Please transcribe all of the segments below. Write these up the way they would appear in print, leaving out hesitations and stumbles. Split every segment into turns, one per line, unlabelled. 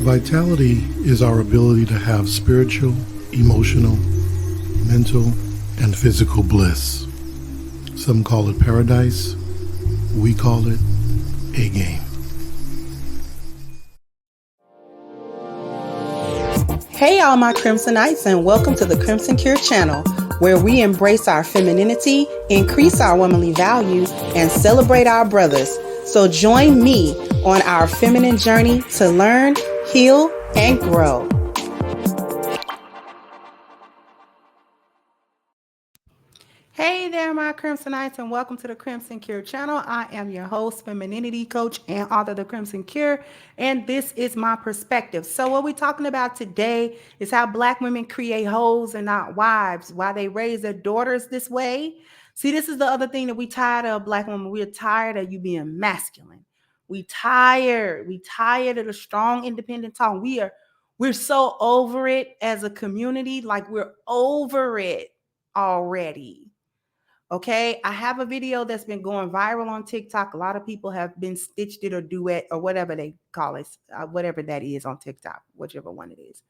Vitality is our ability to have spiritual, emotional, mental, and physical bliss. Some call it paradise. We call it a game.
Hey all my Crimsonites, and welcome to the Crimson Cure channel, where we embrace our femininity, increase our womanly values, and celebrate our brothers. So join me on our feminine journey to learn, heal, and grow. Hey there, my Crimsonites, and welcome to the Crimson Cure channel. I am your host, femininity coach, and author of The Crimson Cure, and this is my perspective. So what we're talking about today is how Black women create hoes and not wives, why they raise their daughters this way. See, this is the other thing that we tired of, Black women. We're tired of you being masculine. We tired of the strong, independent talk. We're so over it as a community, like we're over it already. Okay, I have a video that's been going viral on TikTok. A lot of people have been stitched it or duet or whatever they call it, whatever that is on TikTok, whichever one it is.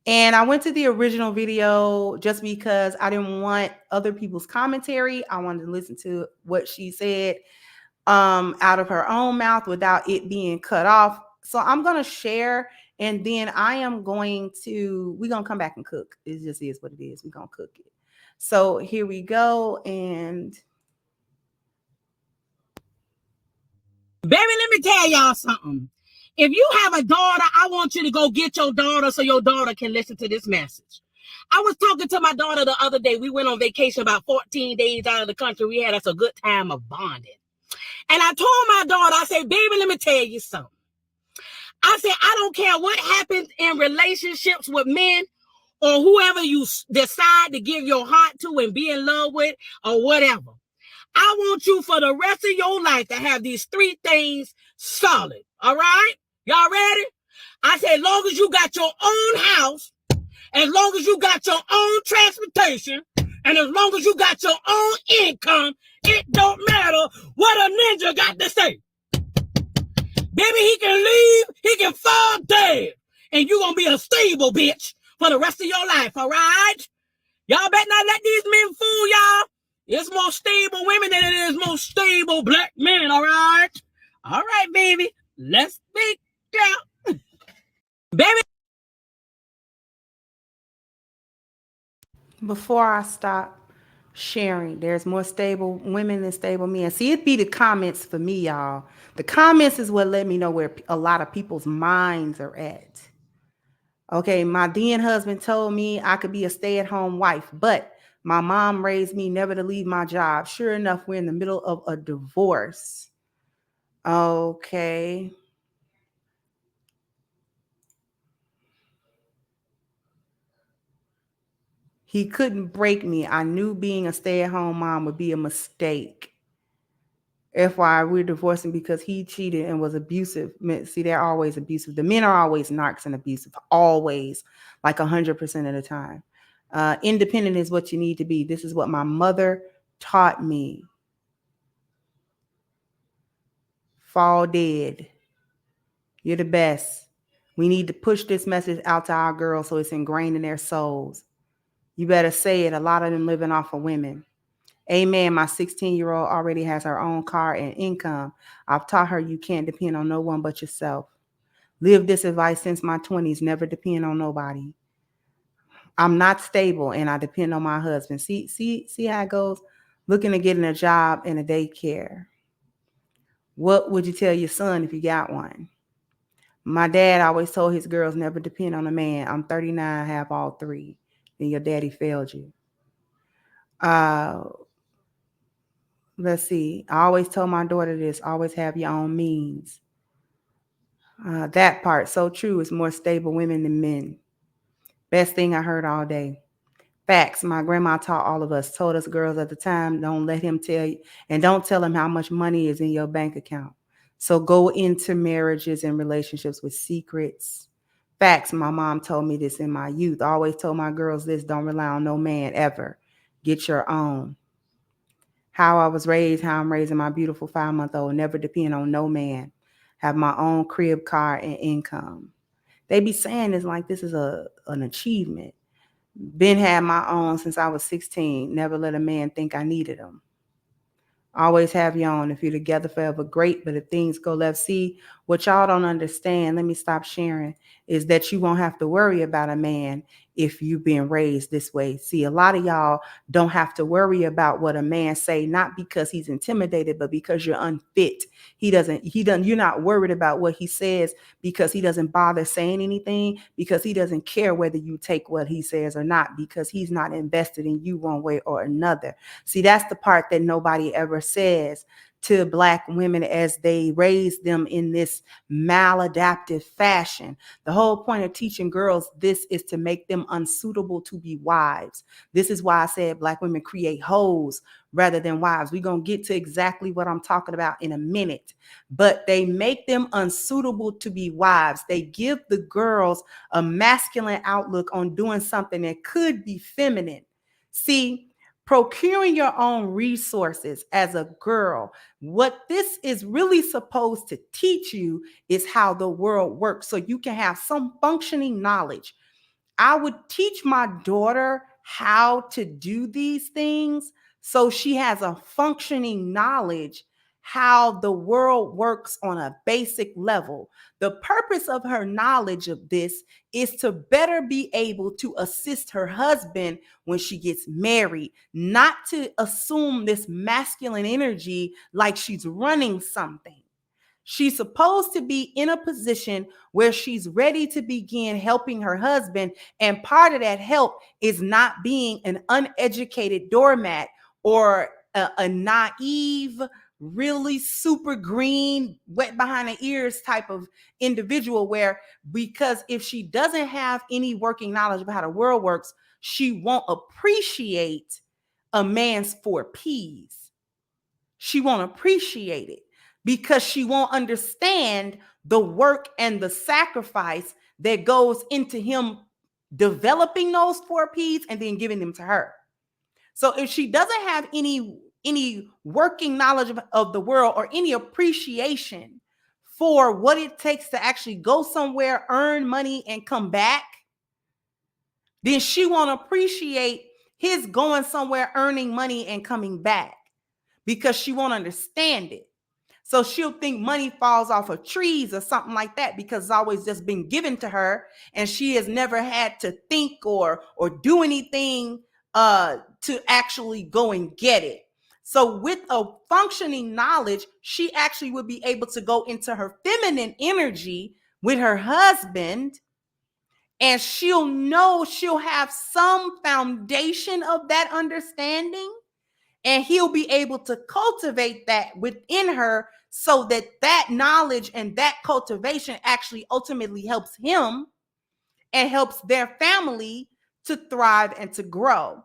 And I went to the original video just because I didn't want other people's commentary. I wanted to listen to what she said out of her own mouth without it being cut off. So I'm going to share, and then we're going to come back and cook. It just is what it is. We're going to cook it. So here we go. And
baby, let me tell y'all something. If you have a daughter, I want you to go get your daughter so your daughter can listen to this message. I was talking to my daughter the other day. We went on vacation about 14 days out of the country. We had us a good time of bonding. And I told my daughter, I said, baby, let me tell you something. I said, I don't care what happens in relationships with men or whoever you decide to give your heart to and be in love with or whatever. I want you for the rest of your life to have these three things solid. All right? Y'all ready? I said, as long as you got your own house, as long as you got your own transportation, and as long as you got your own income, it don't matter what a ninja got to say. Baby, he can leave, he can fall dead, and you're going to be a stable bitch for the rest of your life, all right? Y'all better not let these men fool y'all. It's more stable women than it is more stable Black men, all right? All right, baby. Let's make out. Baby.
before I stop sharing, there's more stable women than stable men. See, it'd be the comments for me, y'all. The comments is what let me know where a lot of people's minds are at. Okay, my then husband told me I could be a stay-at-home wife, but my mom raised me never to leave my job. Sure enough, we're in the middle of a divorce. Okay. He couldn't break me. I knew being a stay-at-home mom would be a mistake. FYI, we're divorcing because he cheated and was abusive. See, they're always abusive. The men are always narcs and abusive, always, like 100% of the time. Independent is what you need to be. This is what my mother taught me. Fall dead. You're the best. We need to push this message out to our girls so it's ingrained in their souls. You better say it. A lot of them living off of women. Amen. My 16-year-old already has her own car and income. I've taught her you can't depend on no one but yourself. Live this advice since my 20s. Never depend on nobody. I'm not stable and I depend on my husband. See how it goes? Looking to get in a job in a daycare. What would you tell your son if you got one? My dad always told his girls never depend on a man. I'm 39, have all three. Then your daddy failed you. Let's see. I always told my daughter this. Always have your own means. That part, so true. It's more stable women than men. Best thing I heard all day. Facts. My grandma taught all of us, told us girls at the time, don't let him tell you, and don't tell him how much money is in your bank account. So go into marriages and relationships with secrets. Facts. My mom told me this in my youth. I always told my girls this, don't rely on no man ever. Get your own. How I was raised, how I'm raising my beautiful 5-month-old, never depend on no man. Have my own crib, car, and income. They be saying it's like this is an achievement. Been had my own since I was 16. Never let a man think I needed him. Always have your own. If you're together forever, great. But if things go left, see, what y'all don't understand, let me stop sharing, is that you won't have to worry about a man if you've been raised this way. See, a lot of y'all don't have to worry about what a man say, not because he's intimidated, but because you're unfit. You're not worried about what he says because he doesn't bother saying anything, because he doesn't care whether you take what he says or not, because he's not invested in you one way or another. See, that's the part that nobody ever says to Black women as they raise them in this maladaptive fashion. The whole point of teaching girls this is to make them unsuitable to be wives. This is why I said Black women create hoes rather than wives. We're going to get to exactly what I'm talking about in a minute, but they make them unsuitable to be wives. They give the girls a masculine outlook on doing something that could be feminine. See, procuring your own resources as a girl, what this is really supposed to teach you is how the world works, so you can have some functioning knowledge. I would teach my daughter how to do these things so she has a functioning knowledge how the world works on a basic level. The purpose of her knowledge of this is to better be able to assist her husband when she gets married, not to assume this masculine energy like she's running something. She's supposed to be in a position where she's ready to begin helping her husband. And part of that help is not being an uneducated doormat or a naive, really super green, wet behind the ears type of individual, where, because if she doesn't have any working knowledge of how the world works, she won't appreciate a man's 4 P's. She won't appreciate it because she won't understand the work and the sacrifice that goes into him developing those 4 P's and then giving them to her. So if she doesn't have any working knowledge of the world or any appreciation for what it takes to actually go somewhere, earn money, and come back, then she won't appreciate his going somewhere, earning money, and coming back, because she won't understand it. So she'll think money falls off of trees or something like that because it's always just been given to her, and she has never had to think or do anything to actually go and get it. So with a functioning knowledge, she actually would be able to go into her feminine energy with her husband, and she'll know, she'll have some foundation of that understanding, and he'll be able to cultivate that within her so that that knowledge and that cultivation actually ultimately helps him and helps their family to thrive and to grow.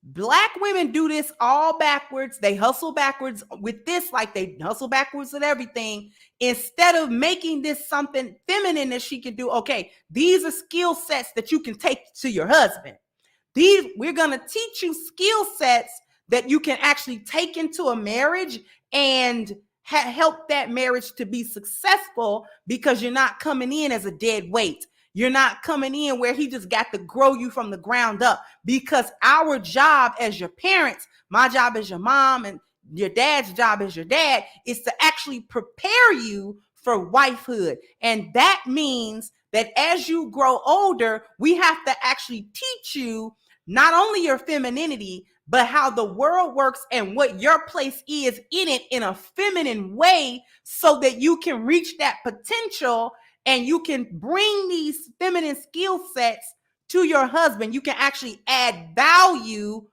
Black women do this all backwards. They hustle backwards with this, like they hustle backwards with everything, instead of making this something feminine that she can do. Okay, these are skill sets that you can take to your husband. We're going to teach you skill sets that you can actually take into a marriage and help that marriage to be successful, because you're not coming in as a dead weight. You're not coming in where he just got to grow you from the ground up, because our job as your parents, my job as your mom, and your dad's job as your dad, is to actually prepare you for wifehood. And that means that as you grow older, we have to actually teach you not only your femininity, but how the world works and what your place is in it in a feminine way, so that you can reach that potential and you can bring these feminine skill sets to your husband. You can actually add value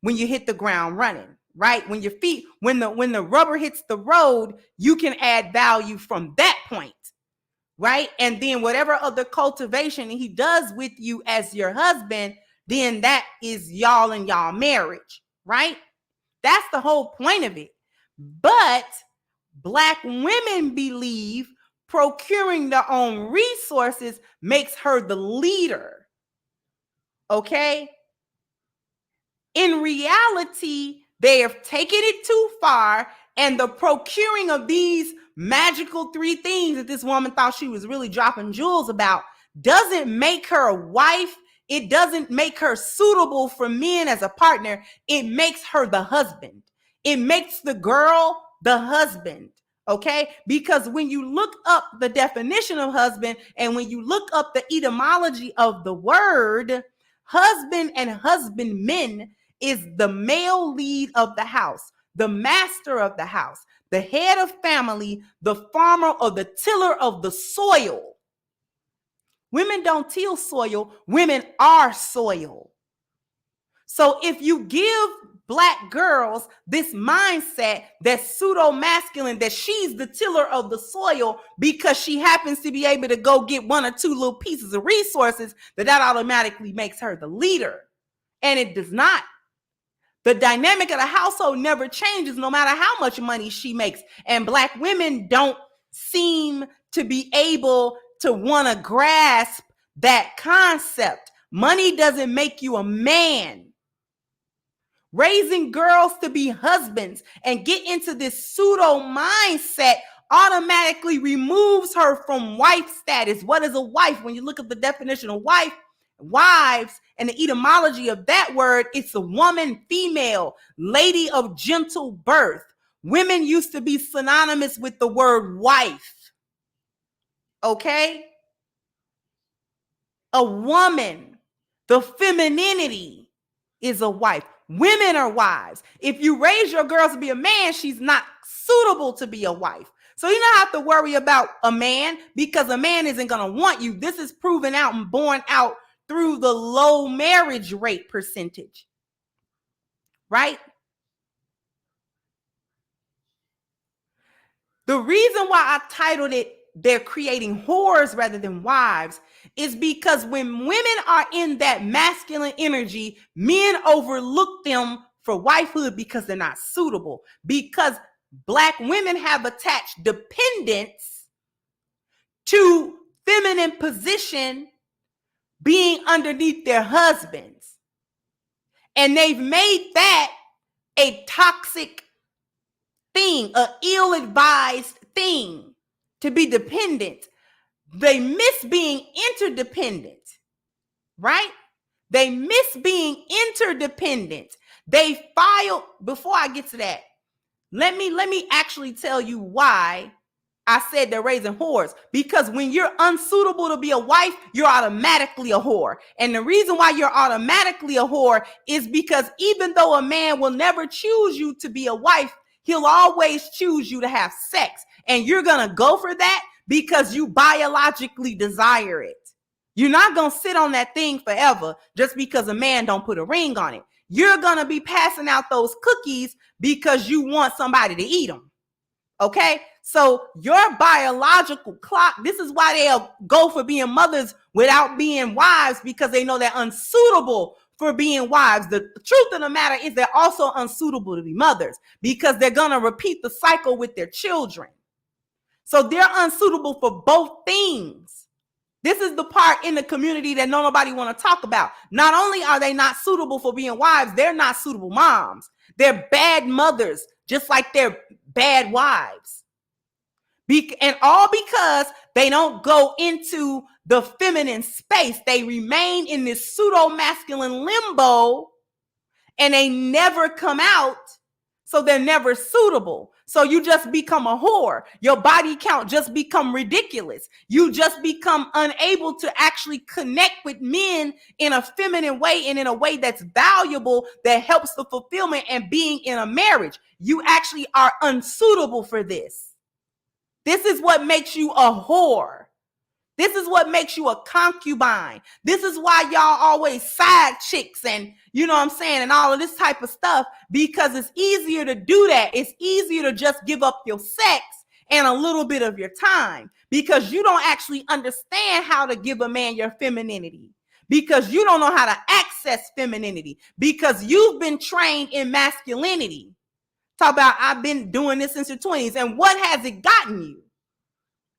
when you hit the ground running, right? When the rubber hits the road, you can add value from that point, right? And then whatever other cultivation he does with you as your husband, then that is y'all and y'all marriage, right? That's the whole point of it. But Black women believe procuring their own resources makes her the leader, okay? In reality, they have taken it too far, and the procuring of these magical 3 things that this woman thought she was really dropping jewels about, doesn't make her a wife. It doesn't make her suitable for men as a partner. It makes her the husband. It makes the girl the husband. Okay? Because when you look up the definition of husband and when you look up the etymology of the word, husband and husbandman is the male lead of the house, the master of the house, the head of family, the farmer or the tiller of the soil. Women don't till soil. Women are soil. So if you give Black girls this mindset that's pseudo-masculine, that she's the tiller of the soil because she happens to be able to go get one or two little pieces of resources, that automatically makes her the leader. And it does not. The dynamic of the household never changes no matter how much money she makes. And Black women don't seem to be able to want to grasp that concept. Money doesn't make you a man. Raising girls to be husbands and get into this pseudo mindset automatically removes her from wife status. What is a wife? When you look at the definition of wife, wives, and the etymology of that word, it's a woman, female, lady of gentle birth. Women used to be synonymous with the word wife. Okay? A woman, the femininity is a wife. Women are wives. If you raise your girls to be a man, she's not suitable to be a wife. So you don't have to worry about a man because a man isn't going to want you. This is proven out and borne out through the low marriage rate percentage. Right? The reason why I titled it "They're Creating Whores Rather Than Wives" is because when women are in that masculine energy, men overlook them for wifehood because they're not suitable. Because Black women have attached dependence to feminine position being underneath their husbands. And they've made that a toxic thing, an ill-advised thing to be dependent. They miss being interdependent, right? They miss being interdependent. They file, before I get to that, let me actually tell you why I said they're raising whores. Because when you're unsuitable to be a wife, you're automatically a whore. And the reason why you're automatically a whore is because even though a man will never choose you to be a wife, he'll always choose you to have sex. And you're going to go for that because you biologically desire it. You're not going to sit on that thing forever just because a man don't put a ring on it. You're going to be passing out those cookies because you want somebody to eat them. Okay? So your biological clock, this is why they'll go for being mothers without being wives, because they know they're unsuitable for being wives. The truth of the matter is they're also unsuitable to be mothers because they're going to repeat the cycle with their children. So they're unsuitable for both things. This is the part in the community that nobody want to talk about. Not only are they not suitable for being wives, they're not suitable moms. They're bad mothers, just like they're bad wives. And all because they don't go into the feminine space. They remain in this pseudo-masculine limbo and they never come out. So they're never suitable. So you just become a whore. Your body count just become ridiculous. You just become unable to actually connect with men in a feminine way and in a way that's valuable, that helps the fulfillment and being in a marriage. You actually are unsuitable for this. This is what makes you a whore. This is what makes you a concubine. This is why y'all always side chicks and, you know what I'm saying, and all of this type of stuff, because it's easier to do that. It's easier to just give up your sex and a little bit of your time because you don't actually understand how to give a man your femininity, because you don't know how to access femininity, because you've been trained in masculinity. Talk about, I've been doing this since your 20s. And what has it gotten you?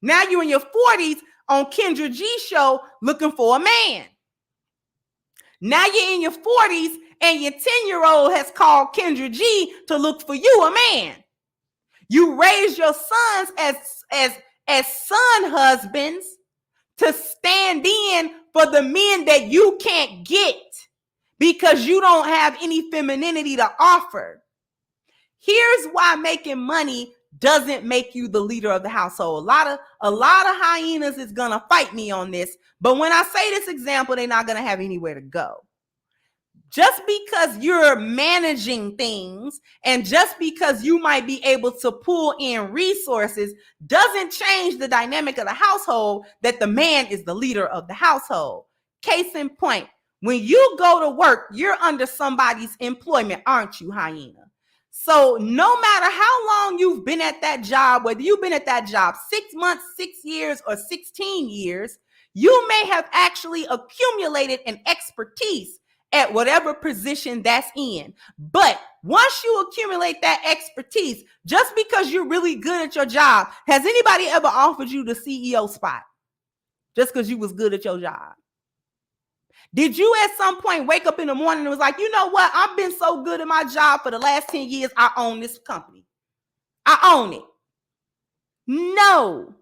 Now you're in your 40s on Kendra G show looking for a man. Now you're in your 40s and your 10-year-old has called Kendra G to look for you a man. You raise your sons as son husbands to stand in for the men that you can't get because you don't have any femininity to offer. Here's why making money doesn't make you the leader of the household. A lot of hyenas is gonna fight me on this, but when I say this example, they're not gonna have anywhere to go. Just because you're managing things and just because you might be able to pull in resources doesn't change the dynamic of the household that the man is the leader of the household. Case in point, when you go to work, you're under somebody's employment, aren't you, hyena? So no matter how long you've been at that job, whether you've been at that job 6 months, 6 years, or 16 years, you may have actually accumulated an expertise at whatever position that's in. But once you accumulate that expertise, just because you're really good at your job, has anybody ever offered you the CEO spot just because you was good at your job? Did you at some point wake up in the morning and was like, you know what? I've been so good at my job for the last 10 years. I own this company. I own it. No.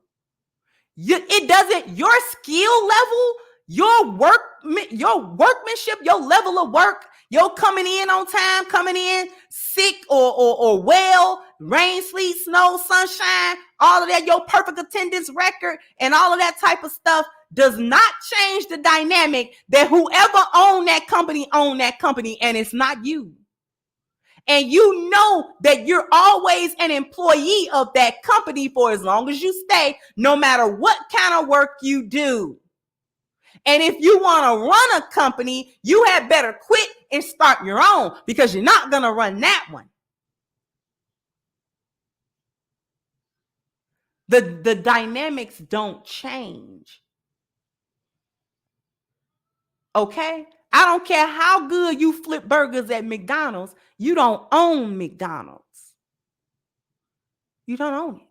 It doesn't, your skill level, your workmanship, your level of work, your coming in on time, coming in sick or well, rain, sleet, snow, sunshine, all of that, your perfect attendance record and all of that type of stuff does not change the dynamic that whoever owned that company, and it's not you. And you know that you're always an employee of that company for as long as you stay, no matter what kind of work you do. And if you want to run a company, you had better quit and start your own because you're not going to run that one. The dynamics don't change. Okay? I don't care how good you flip burgers at McDonald's, you don't own McDonald's. You don't own it.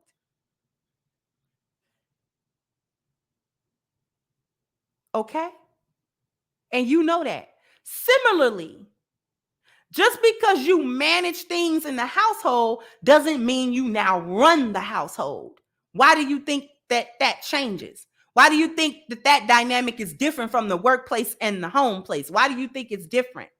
Okay? And you know that. Similarly, just because you manage things in the household doesn't mean you now run the household. Why do you think that changes? Why do you think that dynamic is different from the workplace and the home place? Why do you think it's different?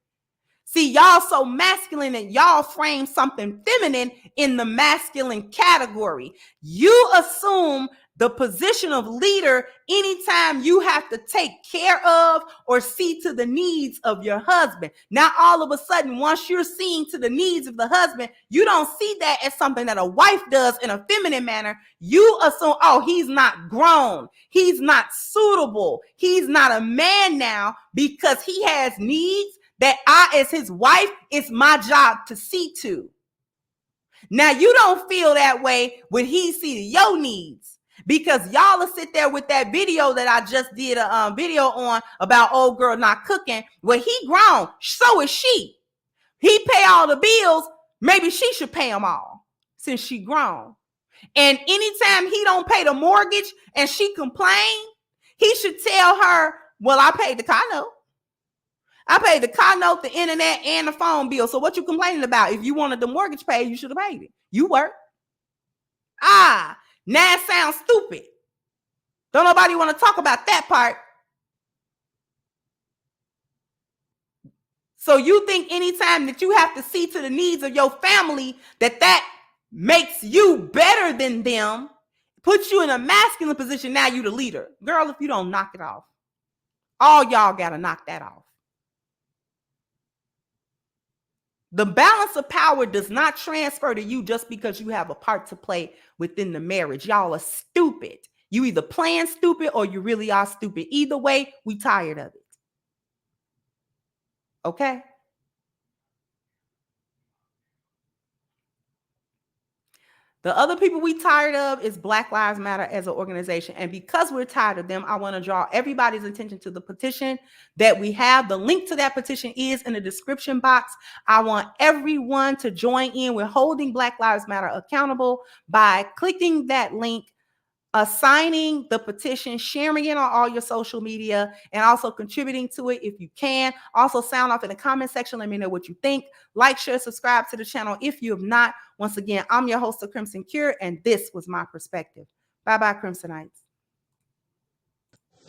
See, y'all so masculine and y'all frame something feminine in the masculine category. You assume the position of leader anytime you have to take care of or see to the needs of your husband. Now, all of a sudden, once you're seeing to the needs of the husband, you don't see that as something that a wife does in a feminine manner. You assume, oh, he's not grown. He's not suitable. He's not a man now because he has needs that I, as his wife, it's my job to see to. Now, you don't feel that way when he sees your needs because y'all will sit there with that video that I just did a video on about old girl not cooking. Well, he grown, so is she. He pay all the bills. Maybe she should pay them all since she grown. And anytime he don't pay the mortgage and she complain, he should tell her, well, I paid the car note. I paid the car note, the internet, and the phone bill. So what you complaining about? If you wanted the mortgage paid, you should have paid it. You work. Now it sounds stupid. Don't nobody want to talk about that part. So you think anytime that you have to see to the needs of your family, that makes you better than them, puts you in a masculine position, now you the leader. Girl, if you don't knock it off, all y'all got to knock that off. The balance of power does not transfer to you just because you have a part to play within the marriage. Y'all are stupid. You either playing stupid or you really are stupid. Either way, we tired of it. Okay? The other people we tired of is Black Lives Matter as an organization. And because we're tired of them, I want to draw everybody's attention to the petition that we have. The link to that petition is in the description box. I want everyone to join in. We're holding Black Lives Matter accountable by clicking that link, signing the petition, sharing it on all your social media, and also contributing to it if you can. Also sound off in the comment section. Let me know what you think. Like, share, subscribe to the channel if you have not. Once again, I'm your host of Crimson Cure, and this was my perspective. Bye-bye, Crimsonites.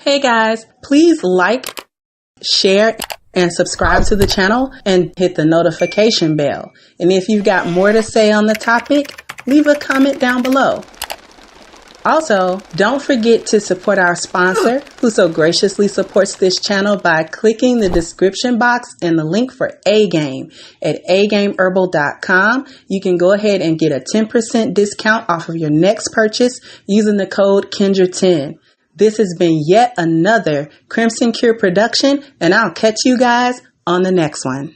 Hey guys, please like, share, and subscribe to the channel and hit the notification bell. And if you've got more to say on the topic, leave a comment down below. Also, don't forget to support our sponsor, who so graciously supports this channel by clicking the description box and the link for A-Game at agameherbal.com. You can go ahead and get a 10% discount off of your next purchase using the code Kendra10. This has been yet another Crimson Cure production, and I'll catch you guys on the next one.